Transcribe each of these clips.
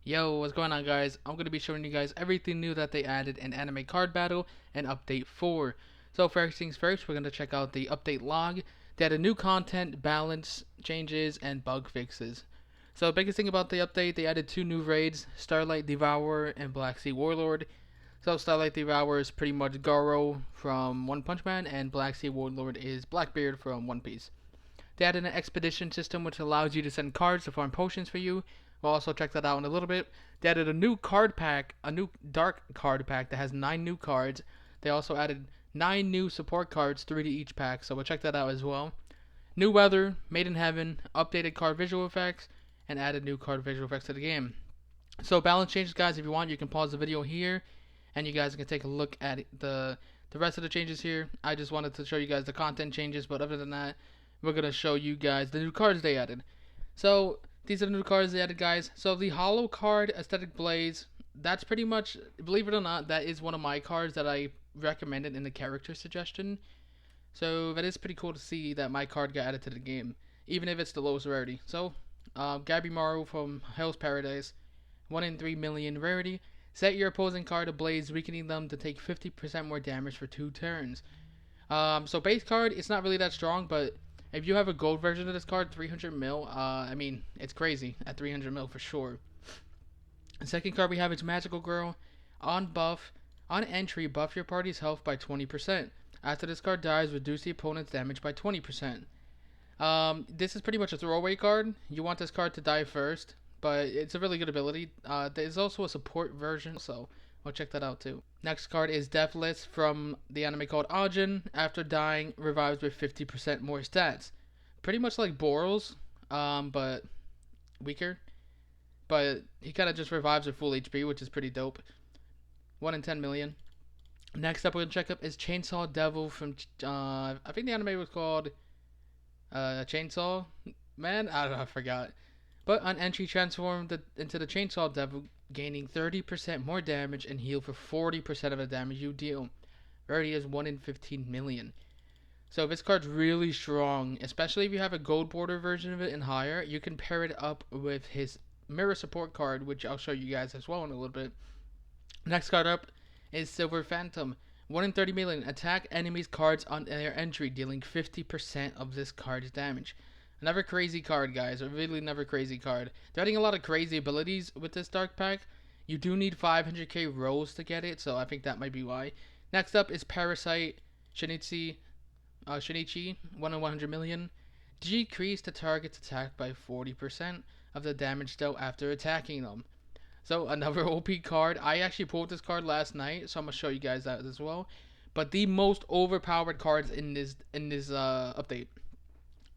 Yo, what's going on, guys? I'm going to be showing you guys everything new that they added in Anime Card Battle and Update 4. So first things first, we're going to check out the update log. They added new content, balance changes, and bug fixes. So biggest thing about the update, they added two new raids, Starlight Devourer and Black Sea Warlord. So Starlight Devourer is pretty much Garo from One Punch Man, and Black Sea Warlord is Blackbeard from One Piece. They added an expedition system which allows you to send cards to farm potions for you. We'll also check that out in a little bit. They added a new card pack, a new dark card pack that has 9 new cards. They also added 9 new support cards, 3 to each pack, so we'll check that out as well. New weather, Made in Heaven, updated card visual effects, and added new card visual effects to the game. So balance changes, guys. If you want, you can pause the video here, and you guys can take a look at the rest of the changes here. I just wanted to show you guys the content changes, but other than that, we're going to show you guys the new cards they added. So these are the new cards they added, guys. So the hollow card, Aesthetic Blaze, that's pretty much, believe it or not, that is one of my cards that I recommended in the character suggestion. So that is pretty cool to see that my card got added to the game, even if it's the lowest rarity. So Gabimaru from Hell's Paradise, 1 in 3 million rarity. Set your opposing card ablaze, weakening them to take 50% more damage for 2 turns. So base card, it's not really that strong, but if you have a gold version of this card, 300 mil, I mean, it's crazy at 300 mil for sure. The second card we have is Magical Girl. On entry, buff your party's health by 20%. After this card dies, reduce the opponent's damage by 20%. This is pretty much a throwaway card. You want this card to die first, but it's a really good ability. There's also a support version, so we'll check that out too. Next card is Deathless from the anime called Ajin. After dying, revives with 50% more stats. Pretty much like Boral's, but weaker. But he kind of just revives with full HP, which is pretty dope. 1 in 10 million. Next up, we're going to check up is Chainsaw Devil from, I think the anime was called Chainsaw Man? I don't know, I forgot. But on entry, transformed into the Chainsaw Devil, gaining 30% more damage and heal for 40% of the damage you deal. Rarity is 1 in 15 million. So this card's really strong, especially if you have a gold border version of it and higher. You can pair it up with his mirror support card, which I'll show you guys as well in a little bit. Next card up is Silver Phantom. 1 in 30 million. Attack enemies' cards on their entry, dealing 50% of this card's damage. Another crazy card, guys. A really another crazy card. They're adding a lot of crazy abilities with this dark pack. You do need 500k rolls to get it, so I think that might be why. Next up is Parasite Shinichi, 1 in 100 million. Decrease the target's attack by 40% of the damage dealt after attacking them. So another OP card. I actually pulled this card last night, so I'm gonna show you guys that as well. But the most overpowered cards in this update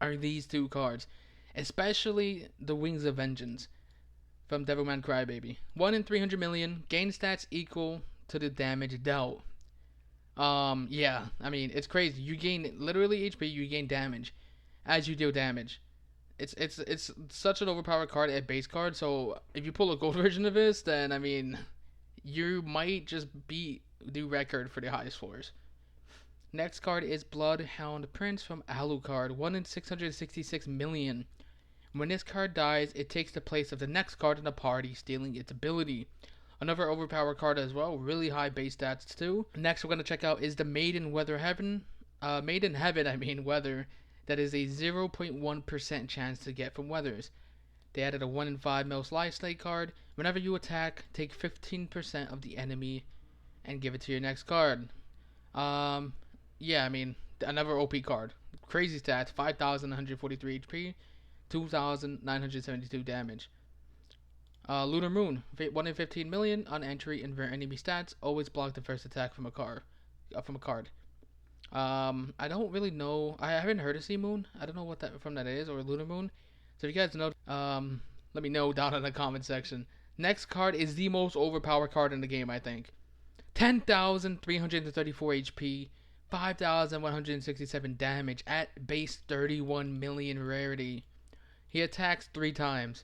are these two cards, especially the Wings of Vengeance from Devilman Crybaby. 1 in 300 million, gain stats equal to the damage dealt. Yeah, I mean, it's crazy. You gain literally HP, you gain damage as you deal damage. It's such an overpowered card at base card, so if you pull a gold version of this, then I mean, you might just beat the record for the highest floors. Next card is Bloodhound Prince from Alucard, 1 in 666 million. When this card dies, it takes the place of the next card in the party, stealing its ability. Another overpowered card as well, really high base stats too. Next we're going to check out is the Made in Heaven, Weather, that is a 0.1% chance to get from Weathers. They added a 1 in 5 mil Life Slate card. Whenever you attack, take 15% of the enemy and give it to your next card. Yeah, I mean, another OP card. Crazy stats, 5,143 HP, 2,972 damage. Lunar Moon, 1 in 15 million, on entry, invert enemy stats, always block the first attack from a card. I don't really know, I haven't heard of Sea Moon, I don't know what that is, or Lunar Moon. So if you guys know, let me know down in the comment section. Next card is the most overpowered card in the game, I think. 10,334 HP, 5,167 damage at base 31 million rarity. He attacks 3 times.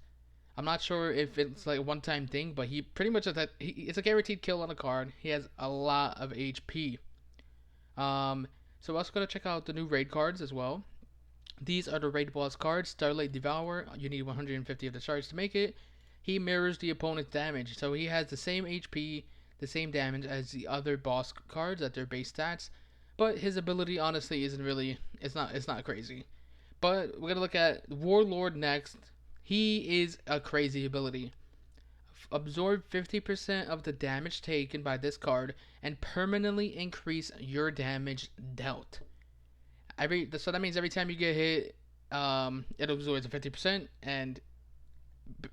I'm not sure if it's like a one-time thing, but he pretty much it's a guaranteed kill on a card. He has a lot of HP. So we're also going to check out the new raid cards as well. These are the raid boss cards. Starlight Devourer, you need 150 of the shards to make it. he mirrors the opponent's damage. So he has the same HP, the same damage as the other boss cards at their base stats, but his ability honestly isn't really, it's not crazy. But we're gonna look at Warlord next. He is a crazy ability. Absorb 50% of the damage taken by this card and permanently increase your damage dealt. So that means every time you get hit, it absorbs 50%, and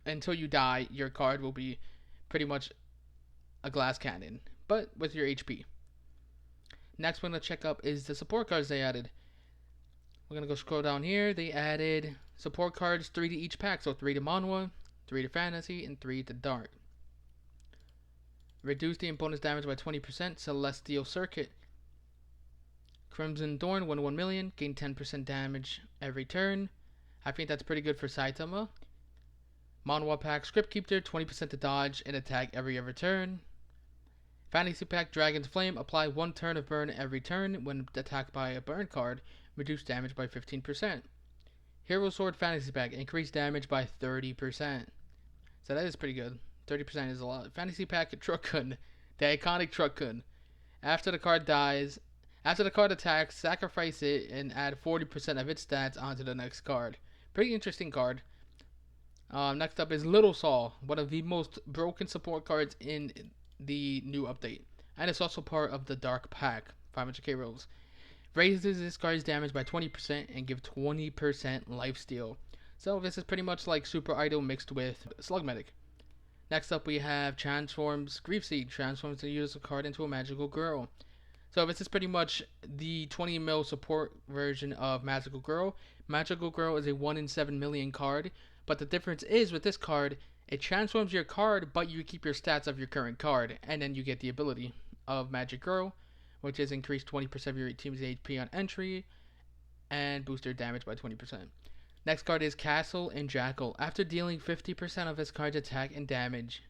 until you die, your card will be pretty much a glass cannon, but with your HP. Next, we're gonna check up is the support cards they added. We're gonna go scroll down here. They added support cards, 3 to each pack, so 3 to Manhwa, 3 to Fantasy, and 3 to Dark. Reduce the opponent's damage by 20%. Celestial Circuit. Crimson Thorn, 1 million. Gain 10% damage every turn. I think that's pretty good for Saitama. Manhwa Pack, Script Keeper, 20% to dodge and attack every other turn. Fantasy Pack, Dragon's Flame, apply 1 turn of burn every turn. When attacked by a burn card, reduce damage by 15%. Hero Sword Fantasy Pack, increase damage by 30%. So that is pretty good. 30% is a lot. Fantasy Pack, Truckun, the iconic Truckun. After the card attacks, sacrifice it and add 40% of its stats onto the next card. Pretty interesting card. Next up is Little Saul, one of the most broken support cards in the new update. And it's also part of the Dark Pack, 500k rolls. Raises this card's damage by 20% and give 20% lifesteal. So this is pretty much like Super Idol mixed with Slug Medic. Next up we have Transforms Grief Seed. Transforms the user card into a magical girl. So this is pretty much the 20 mil support version of Magical Girl. Magical Girl is a 1 in 7 million card, but the difference is with this card, it transforms your card, but you keep your stats of your current card, and then you get the ability of Magic Girl, which is increased 20% of your team's HP on entry, and boost their damage by 20%. Next card is Castle and Jackal. After dealing 50% of his card's attack and damage,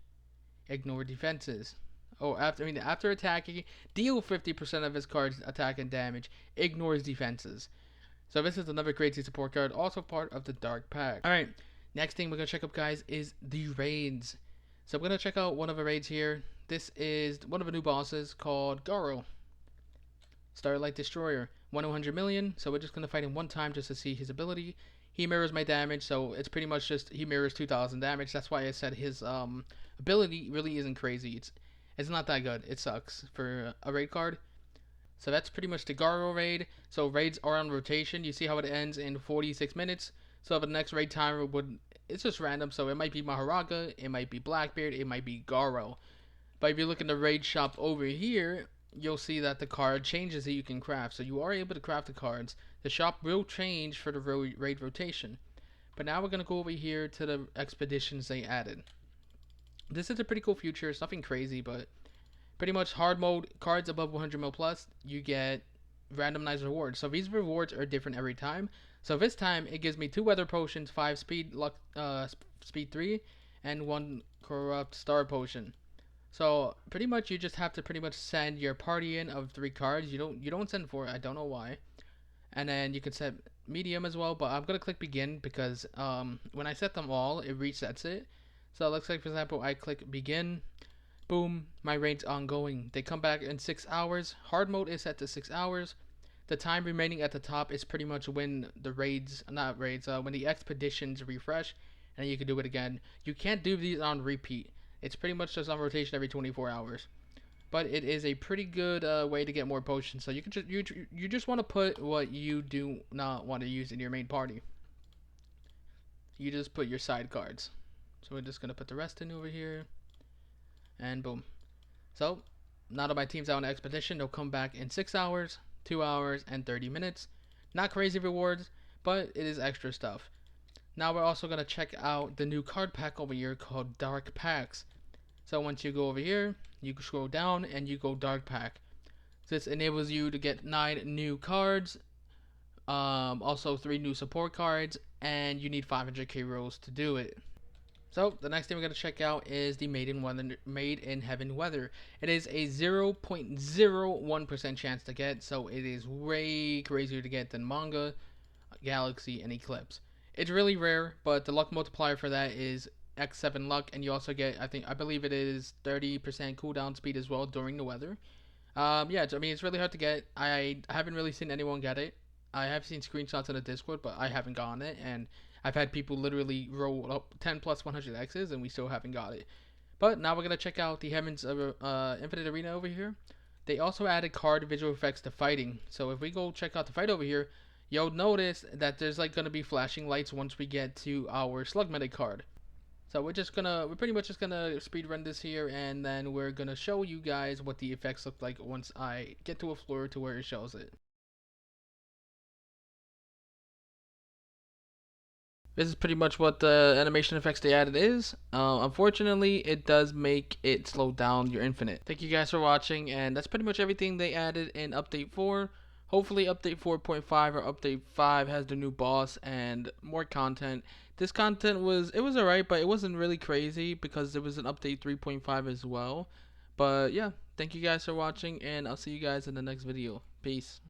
ignore defenses. After attacking, deal 50% of his card's attack and damage, ignores defenses. So this is another crazy support card, also part of the Dark Pack. Alright, next thing we're going to check up, guys, is the raids. So we're going to check out one of the raids here. This is one of the new bosses called Garo. Starlight Destroyer. 100 million, so we're just going to fight him one time just to see his ability. He mirrors my damage, so it's pretty much just he mirrors 2,000 damage. That's why I said his ability really isn't crazy. It's not that good. It sucks for a raid card. So that's pretty much the Garo raid. So raids are on rotation. You see how it ends in 46 minutes. So the next raid timer it's just random. So it might be Maharaga, it might be Blackbeard, it might be Garo. But if you look in the raid shop over here, you'll see that the card changes that you can craft. So you are able to craft the cards. The shop will change for the raid rotation. But now we're going to go over here to the expeditions they added. This is a pretty cool feature. It's nothing crazy, but pretty much hard mode cards above 100 mil plus, you get randomized rewards. So these rewards are different every time. So this time it gives me 2 weather potions, 5 speed luck, speed 3, and 1 corrupt star potion. So pretty much you just have to pretty much send your party in of 3 cards. You don't send 4. I don't know why. And then you can set medium as well, but I'm gonna click begin because when I set them all, it resets it. So it looks like, for example, I click begin, boom, my raid's ongoing. They come back in 6 hours. Hard mode is set to 6 hours. The time remaining at the top is pretty much when the when the expeditions refresh, and you can do it again. You can't do these on repeat. It's pretty much just on rotation every 24 hours. But it is a pretty good way to get more potions. So you can you just want to put what you do not want to use in your main party. You just put your side cards. So we're just gonna put the rest in over here, and boom. So now that my team's out on expedition, they'll come back in 6 hours, 2 hours, and 30 minutes. Not crazy rewards, but it is extra stuff. Now we're also gonna check out the new card pack over here called Dark Packs. So once you go over here, you scroll down and you go Dark Pack. This enables you to get 9 new cards, also 3 new support cards, and you need 500k rolls to do it. So the next thing we're going to check out is the Made in Heaven weather. It is a 0.01% chance to get, so it is way crazier to get than Manga, Galaxy, and Eclipse. It's really rare, but the luck multiplier for that is X7 luck, and you also get, I believe it is 30% cooldown speed as well during the weather. Yeah, I mean, it's really hard to get. I haven't really seen anyone get it. I have seen screenshots in the Discord, but I haven't gotten it, and I've had people literally roll up 10 plus 100 X's, and we still haven't got it. But now we're gonna check out the Heavens of Infinite Arena over here. They also added card visual effects to fighting. So if we go check out the fight over here, you'll notice that there's like gonna be flashing lights once we get to our Slug Medic card. So we're pretty much just gonna speed run this here, and then we're gonna show you guys what the effects look like once I get to a floor to where it shows it. This is pretty much what the animation effects they added is. Unfortunately, it does make it slow down your infinite. Thank you guys for watching, and that's pretty much everything they added in Update 4. Hopefully Update 4.5 or Update 5 has the new boss and more content. This content was alright, but it wasn't really crazy because there was an Update 3.5 as well. But yeah, thank you guys for watching, and I'll see you guys in the next video. Peace.